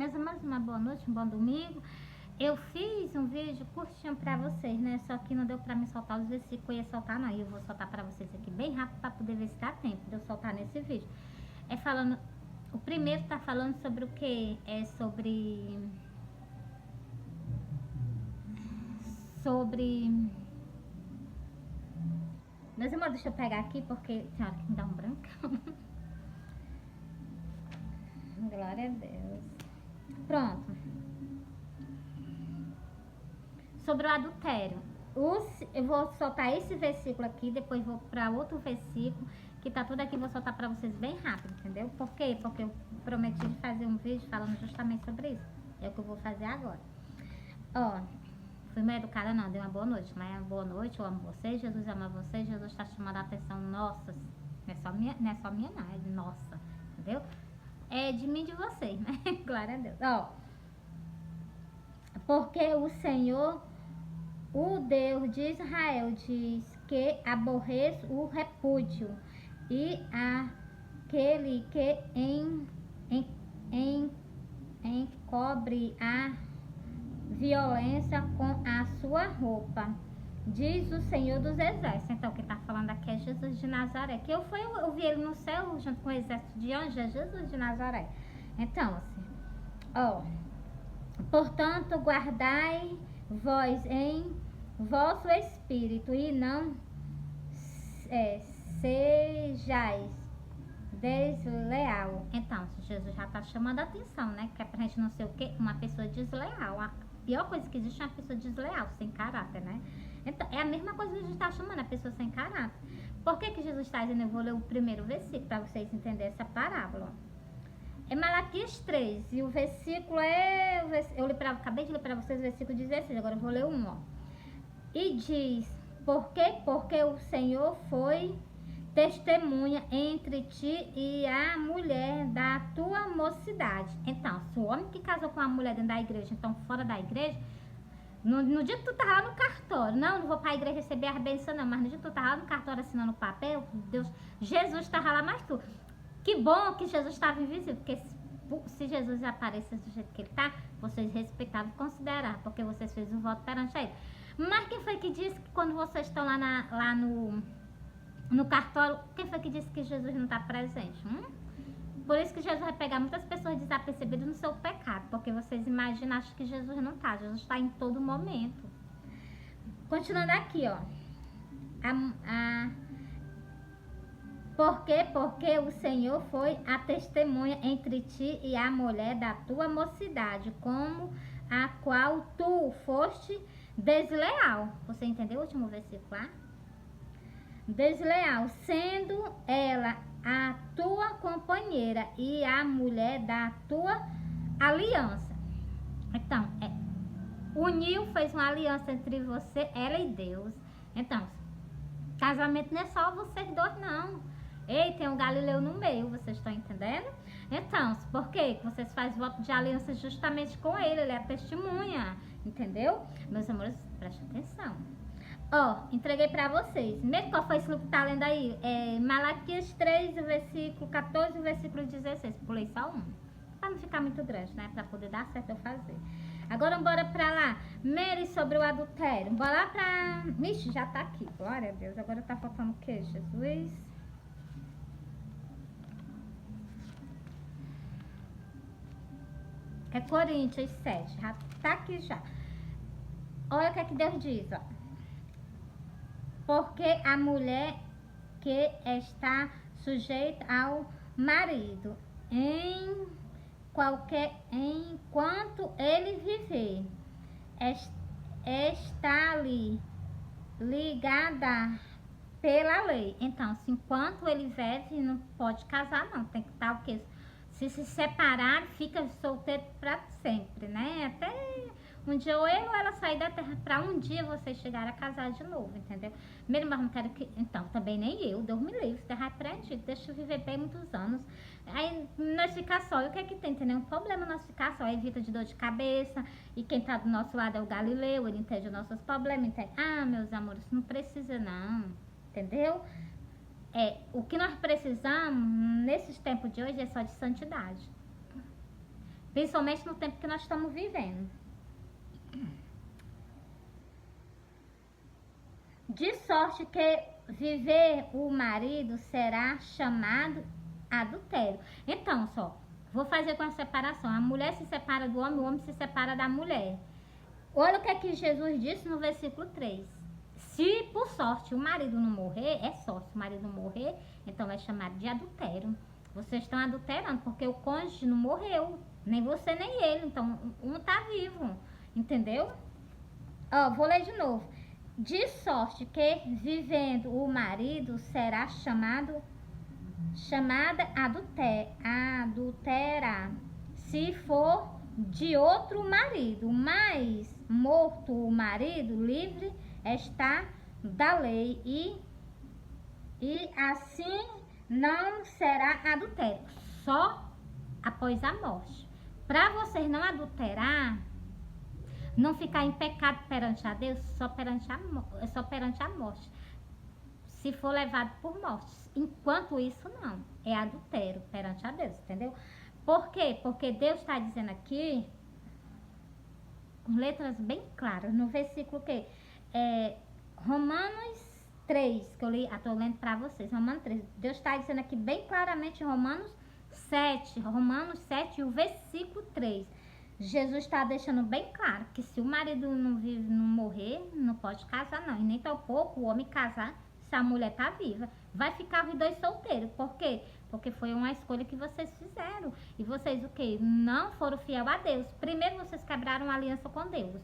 Meus amados, uma boa noite, um bom domingo. Eu fiz um vídeo curtinho pra vocês, né? Só que não deu pra me soltar os versículos, eu ia soltar não. Eu vou soltar pra vocês aqui bem rápido pra poder ver se dá tempo de eu soltar nesse vídeo. É falando... O primeiro tá falando sobre o quê? É sobre... Meus irmãos, deixa eu pegar aqui porque tem hora que me dá um brancão. Glória a Deus. Pronto. Sobre o adultério. Eu vou soltar esse versículo aqui, depois vou para outro versículo, que tá tudo aqui, vou soltar para vocês bem rápido, entendeu? Por quê? Porque eu prometi de fazer um vídeo falando justamente sobre isso. É o que eu vou fazer agora. Ó, fui meio educada não, dei uma boa noite, mas é uma boa noite, eu amo vocês, Jesus ama vocês, Jesus está chamando a atenção nossa, não é só minha não, é de nossa, entendeu? É de mim e de vocês, né? Glória a Deus. Ó, porque o Senhor, o Deus de Israel, diz que aborreço o repúdio e aquele que encobre a violência com a sua roupa, diz o Senhor dos Exércitos. Então, quem está falando aqui é Jesus de Nazaré, que eu vi ele no céu junto com o exército de anjos, é Jesus de Nazaré. Então, assim, ó, portanto, guardai vós em vosso espírito e não sejais desleal. Então, Jesus já está chamando a atenção, né? Que é pra gente não ser o quê? Uma pessoa desleal. A pior coisa que existe é uma pessoa desleal, sem caráter, né? Então, é a mesma coisa que a gente está chamando a pessoa sem caráter. Por que Jesus está dizendo? Eu vou ler o primeiro versículo para vocês entenderem essa parábola. É Malaquias 3, e o versículo é... acabei de ler para vocês o versículo 16, agora eu vou ler um, ó. E diz, por quê? Porque o Senhor foi testemunha entre ti e a mulher da tua mocidade. Então, se o homem que casou com a mulher dentro da igreja, então fora da igreja, no dia que tu tava lá no cartório, não vou pra igreja receber a bênção não, mas no dia que tu tava lá no cartório assinando o papel, Deus, Jesus tava lá, mais tu. Que bom que Jesus estava invisível, porque se Jesus aparecesse do jeito que ele tá, vocês respeitavam e consideravam, porque vocês fez o voto perante ele. Mas quem foi que disse que quando vocês estão lá no cartório, quem foi que disse que Jesus não está presente? Por isso que Jesus vai pegar muitas pessoas desapercebidas no seu pecado, porque vocês imaginam, acham que Jesus não está. Jesus está em todo momento. Continuando aqui, ó. Por quê? Porque o Senhor foi a testemunha entre ti e a mulher da tua mocidade, como a qual tu foste desleal. Você entendeu o último versículo lá? Desleal, sendo ela a tua companheira e a mulher da tua aliança. Então, uniu, fez uma aliança entre você, ela e Deus. Então, casamento não é só vocês dois, não. Ei, tem um Galileu no meio, vocês estão entendendo? Então, por quê? Vocês fazem voto de aliança justamente com ele é a testemunha, entendeu? Meus amores, prestem atenção. Ó, entreguei pra vocês. Mesmo qual foi esse livro que tá lendo aí? É Malaquias 3, o versículo 14 e o versículo 16. Pulei só um. Pra não ficar muito grande, né? Pra poder dar certo eu fazer. Agora bora pra lá. Mary sobre o adultério. Bora lá pra... Ixi, já tá aqui. Glória a Deus. Agora tá faltando o quê, Jesus? É Coríntios 7. Já tá aqui já. Olha o que é que Deus diz, ó. Porque a mulher que está sujeita ao marido enquanto ele viver, está ali ligada pela lei. Então, se enquanto ele vive, não pode casar não, tem que estar o quê? Se separar, fica solteiro para sempre, né? Até um dia ou ele ou ela sair da terra, para um dia vocês chegarem a casar de novo, entendeu? Mesmo, mas não quero que... Então, também nem eu, Deus me livre, terra apreendido, deixa eu viver bem muitos anos. Aí, nós ficar só, e o que é que tem? Tem nenhum problema nós ficar só, evita de dor de cabeça, e quem tá do nosso lado é o Galileu, ele entende os nossos problemas, entende? Ah, meus amores, não precisa não, entendeu? O que nós precisamos, nesses tempos de hoje, é só de santidade. Principalmente no tempo que nós estamos vivendo. De sorte que viver o marido será chamado adultério. Então, só, vou fazer com a separação. A mulher se separa do homem, o homem se separa da mulher. Olha o que é que Jesus disse no versículo 3. Se por sorte o marido não morrer, é só. Se o marido não morrer, então é chamado de adultério. Vocês estão adulterando, porque o cônjuge não morreu. Nem você, nem ele. Então, um tá vivo. Entendeu? Ó, vou ler de novo. De sorte que, vivendo o marido, será chamada adultera, se for de outro marido, mas morto o marido, livre está da lei, e assim não será adultério, só após a morte. Para vocês não adulterar, não ficar em pecado perante a Deus, só perante a morte. Se for levado por morte. Enquanto isso, não. É adultério perante a Deus, entendeu? Por quê? Porque Deus está dizendo aqui, com letras bem claras, no versículo que Romanos 3, que eu li, estou lendo para vocês, Romanos 3. Deus está dizendo aqui bem claramente, Romanos 7, e o versículo 3. Jesus está deixando bem claro que se o marido não morrer, não pode casar não. E nem tampouco o homem casar se a mulher tá viva. Vai ficar os dois solteiros. Por quê? Porque foi uma escolha que vocês fizeram. E vocês o quê? Não foram fiel a Deus. Primeiro, vocês quebraram a aliança com Deus.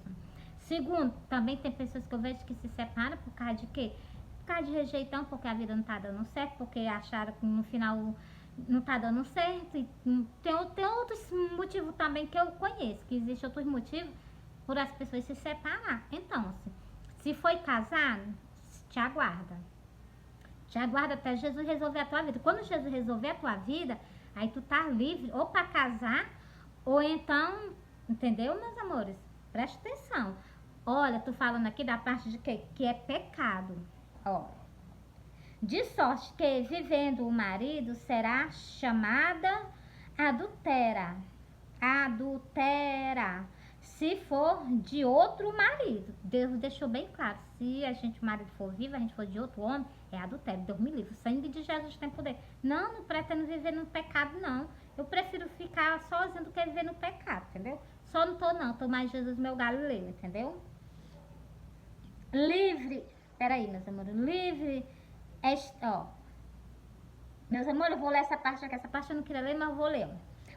Segundo, também tem pessoas que eu vejo que se separam por causa de quê? Por causa de rejeitão, porque a vida não tá dando certo, porque acharam que no final não tá dando certo. E tem outros motivos também que eu conheço, que existem outros motivos por as pessoas se separar. Então, se foi casado, te aguarda. Te aguarda até Jesus resolver a tua vida. Quando Jesus resolver a tua vida, aí tu tá livre ou para casar, ou então, entendeu, meus amores? Presta atenção. Olha, tô falando aqui da parte de quê? Que é pecado. Ó. De sorte que, vivendo o marido, será chamada adultera. Adultera. Se for de outro marido. Deus deixou bem claro. Se o marido for vivo, a gente for de outro homem, é adultério. Deus me livre. O sangue de Jesus tem poder. Não pretendo viver no pecado, não. Eu prefiro ficar sozinho do que viver no pecado, entendeu? Só não tô, não. Tô mais Jesus, meu Galileu, entendeu? Livre. Peraí, meus amores. Livre. Ó, meus amores, eu vou ler essa parte aqui. Essa parte eu não queria ler, mas eu vou ler.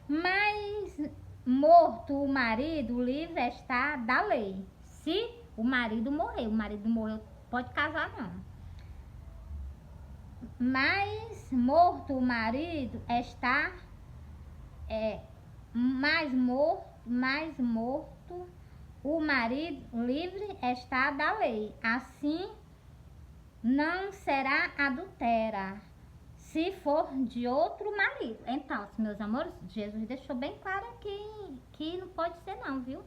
Mas morto o marido, livre está da lei. Se o marido morreu, pode casar não. Mas morto o marido está mais morto o marido, livre está da lei. Assim não será adultera, se for de outro marido. Então, meus amores, Jesus deixou bem claro aqui que não pode ser não, viu?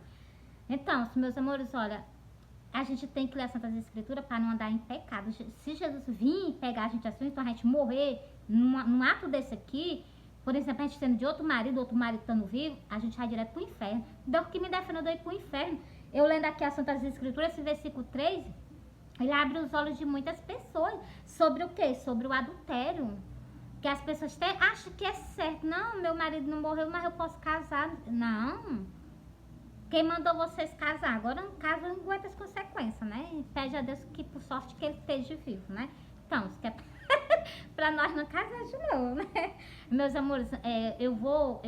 Então, meus amores, olha, a gente tem que ler as Santas Escrituras para não andar em pecado. Se Jesus vir pegar a gente assim, então a gente morrer num ato desse aqui, por exemplo, a gente sendo de outro marido estando vivo, a gente vai direto pro inferno. Deus que me defenda de ir pro inferno. Eu lendo aqui as Santas Escrituras, esse versículo 3... ele abre os olhos de muitas pessoas sobre o quê? Sobre o adultério. Que as pessoas acham que é certo. Não, meu marido não morreu, mas eu posso casar. Não. Quem mandou vocês casar? Agora não casa, não aguenta as consequências, né? E pede a Deus que, por sorte, que ele esteja vivo, né? Então, isso que é pra nós não casar de novo, né? Meus amores, eu vou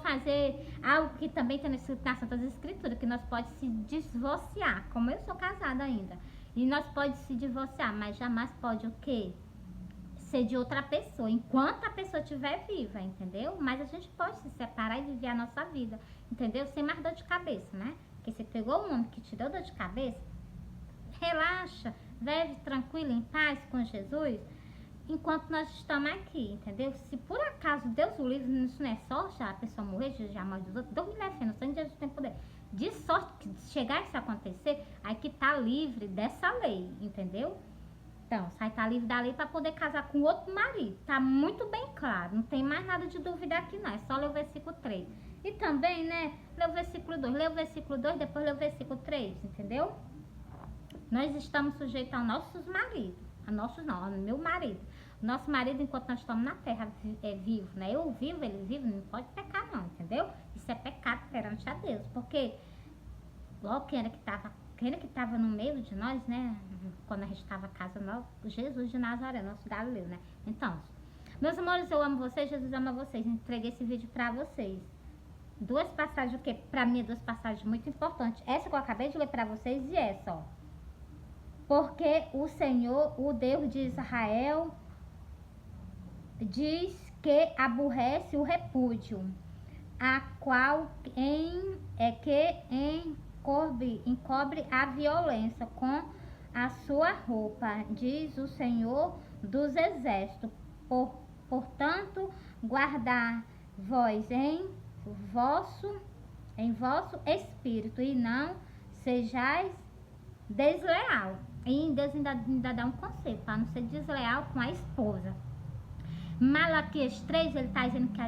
fazer algo que também tem na Santas Escrituras, que nós pode se divorciar, como eu sou casada ainda. E nós pode se divorciar, mas jamais pode o quê? Ser de outra pessoa, enquanto a pessoa estiver viva, entendeu? Mas a gente pode se separar e viver a nossa vida, entendeu? Sem mais dor de cabeça, né? Porque você pegou um homem que te deu dor de cabeça, relaxa, vive tranquilo, em paz com Jesus, enquanto nós estamos aqui, entendeu? Se por acaso Deus o livre, isso não é sorte, a pessoa morrer, já morre dos outros, Deus me defenda, o sangue de Jesus tem poder. De sorte que chegar a isso acontecer, aí que tá livre dessa lei, entendeu? Então, sai tá livre dali para poder casar com outro marido. Tá muito bem claro, não tem mais nada de dúvida aqui não, é só ler o versículo 3. E também, né, lê o versículo 2, lê o versículo 2, depois lê o versículo 3, entendeu? Nós estamos sujeitos aos nossos maridos, a nossos não, ao meu marido. Nosso marido, enquanto nós estamos na terra, é vivo, né? Eu vivo, ele vive, não pode pecar não, entendeu? Isso é pecado perante a Deus, porque logo quem era que estava no meio de nós, né? Quando a gente estava casando, Jesus de Nazaré, nosso Galileu, né? Então, meus amores, eu amo vocês, Jesus ama vocês. Entreguei esse vídeo pra vocês. Duas passagens, o que pra mim, duas passagens muito importantes. Essa que eu acabei de ler pra vocês e essa, ó. Porque o Senhor, o Deus de Israel, diz que aborrece o repúdio, a qual encobre a violência com a sua roupa, diz o Senhor dos exércitos. Portanto, guardar vós em vosso espírito e não sejais desleal. E Deus ainda dá um conselho para não ser desleal com a esposa. Malaquias 3, ele está dizendo que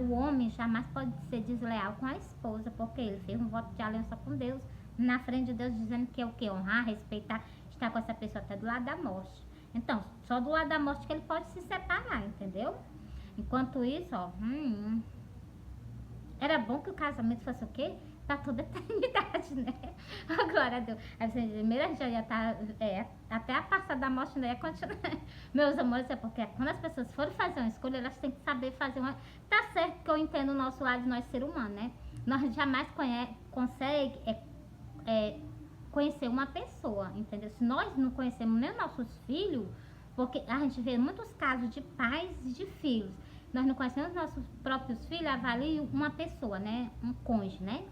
o homem jamais pode ser desleal com a esposa, porque ele fez um voto de aliança com Deus, na frente de Deus, dizendo que é o que? Honrar, respeitar, estar com essa pessoa até do lado da morte. Então, só do lado da morte que ele pode se separar, entendeu? Enquanto isso, ó, era bom que o casamento fosse o quê? Pra toda a eternidade, né? Glória a Deus. Aí você primeiro já ia estar, até a passada da morte ainda ia continuar. Meus amores, é porque quando as pessoas forem fazer uma escolha, elas têm que saber fazer uma... Tá certo que eu entendo o nosso lado de nós ser humano, né? Nós jamais consegue conhecer uma pessoa, entendeu? Se nós não conhecemos nem os nossos filhos, porque a gente vê muitos casos de pais e de filhos, nós não conhecemos nossos próprios filhos, avalie uma pessoa, né? Um cônjuge, né?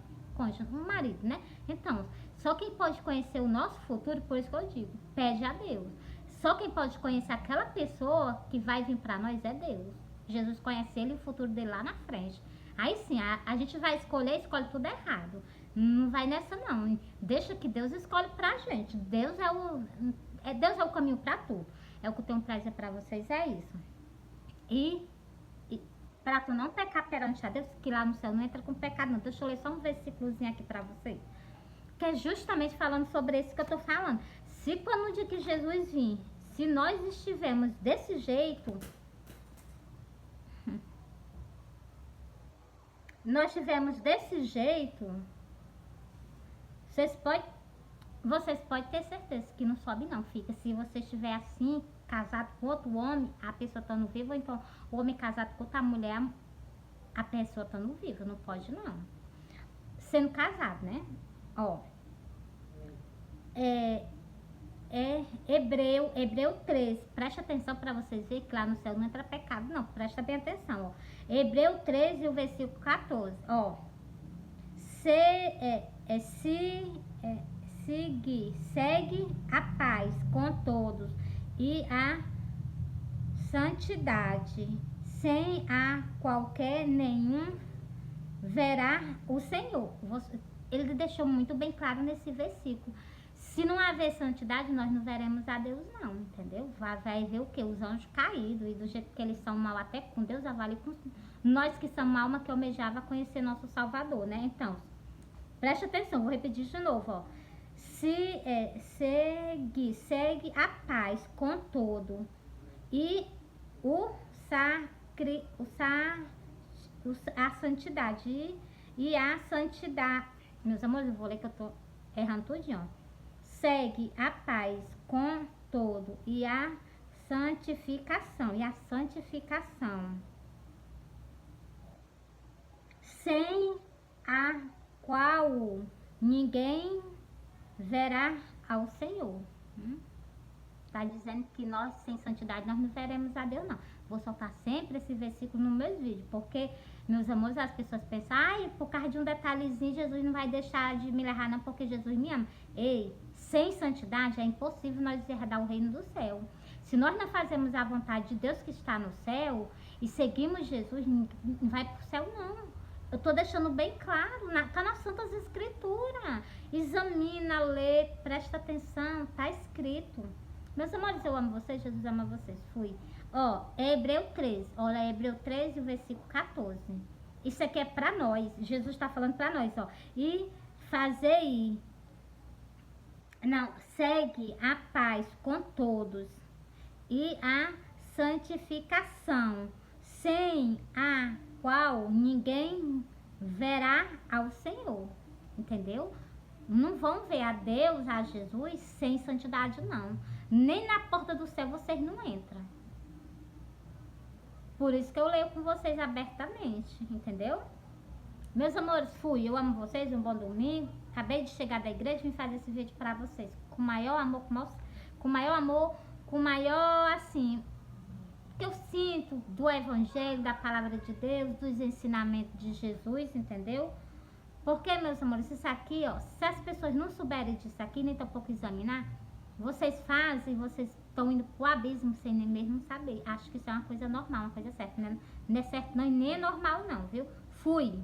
Um marido, né? Então, só quem pode conhecer o nosso futuro, por isso que eu digo, pede a Deus. Só quem pode conhecer aquela pessoa que vai vir pra nós é Deus. Jesus conhece ele e o futuro dele lá na frente. Aí sim, a gente vai escolhe tudo errado. Não vai nessa não. Deixa que Deus escolhe pra gente. Deus é o caminho pra tudo. É o que eu tenho pra dizer pra vocês, é isso. E para tu não pecar perante a Deus, que lá no céu não entra com pecado não. Deixa eu ler só um versículozinho aqui para vocês. Que é justamente falando sobre isso que eu tô falando. Se quando o dia que Jesus vir, se nós estivermos desse jeito, vocês podem ter certeza que não sobe não, fica. Se você estiver assim, casado com outro homem, a pessoa estando viva, ou então o homem casado com outra mulher, a pessoa estando viva, não pode não. Sendo casado, né? Ó, Hebreu 13, preste atenção para vocês verem que lá no céu não entra pecado não, presta bem atenção, ó. Hebreu 13, o versículo 14, ó. Segue a paz com todos e a santidade, sem a qualquer nenhum verá o Senhor. Ele deixou muito bem claro nesse versículo. Se não haver santidade, nós não veremos a Deus não, entendeu? Vai ver o que? Os anjos caídos, e do jeito que eles são mal até com Deus, avalie com nós que somos alma que almejava conhecer nosso Salvador, né? Então, preste atenção, vou repetir de novo, ó. Segue a paz com todo e a santidade e a santidade. Meus amores, eu vou ler que eu tô errando tudinho, ó. Segue a paz com todo e a santificação, sem a qual ninguém verá ao Senhor. Tá dizendo que nós, sem santidade, nós não veremos a Deus, não. Vou soltar sempre esse versículo nos meus vídeos, porque, meus amores, as pessoas pensam, ai, por causa de um detalhezinho, Jesus não vai deixar de me levar, não, porque Jesus me ama. Ei, sem santidade é impossível nós herdar o reino do céu. Se nós não fazemos a vontade de Deus que está no céu e seguimos Jesus, não vai pro céu, não. Eu tô deixando bem claro, tá nas Santas Escrituras. Examina, lê, presta atenção, tá escrito. Meus amores, eu amo vocês, Jesus ama vocês. Fui. Ó, é Hebreu 13. Olha, é Hebreu 13, o versículo 14. Isso aqui é pra nós. Jesus tá falando pra nós, ó. E fazei... Não, segue a paz com todos e a santificação, sem a qual ninguém verá ao Senhor. Entendeu? Não vão ver a Deus, a Jesus, sem santidade, não. Nem na porta do céu vocês não entram. Por isso que eu leio com vocês abertamente, entendeu? Meus amores, fui. Eu amo vocês, um bom domingo. Acabei de chegar da igreja e vim fazer esse vídeo pra vocês. Com maior amor, com maior, assim, que eu sinto do evangelho, da palavra de Deus, dos ensinamentos de Jesus, entendeu? Porque, meus amores, isso aqui, ó, se as pessoas não souberem disso aqui, nem tampouco examinar, vocês fazem, vocês estão indo pro abismo sem nem mesmo saber. Acho que isso é uma coisa normal, uma coisa certa, né? Não é certo não, e nem é normal não, viu? Fui!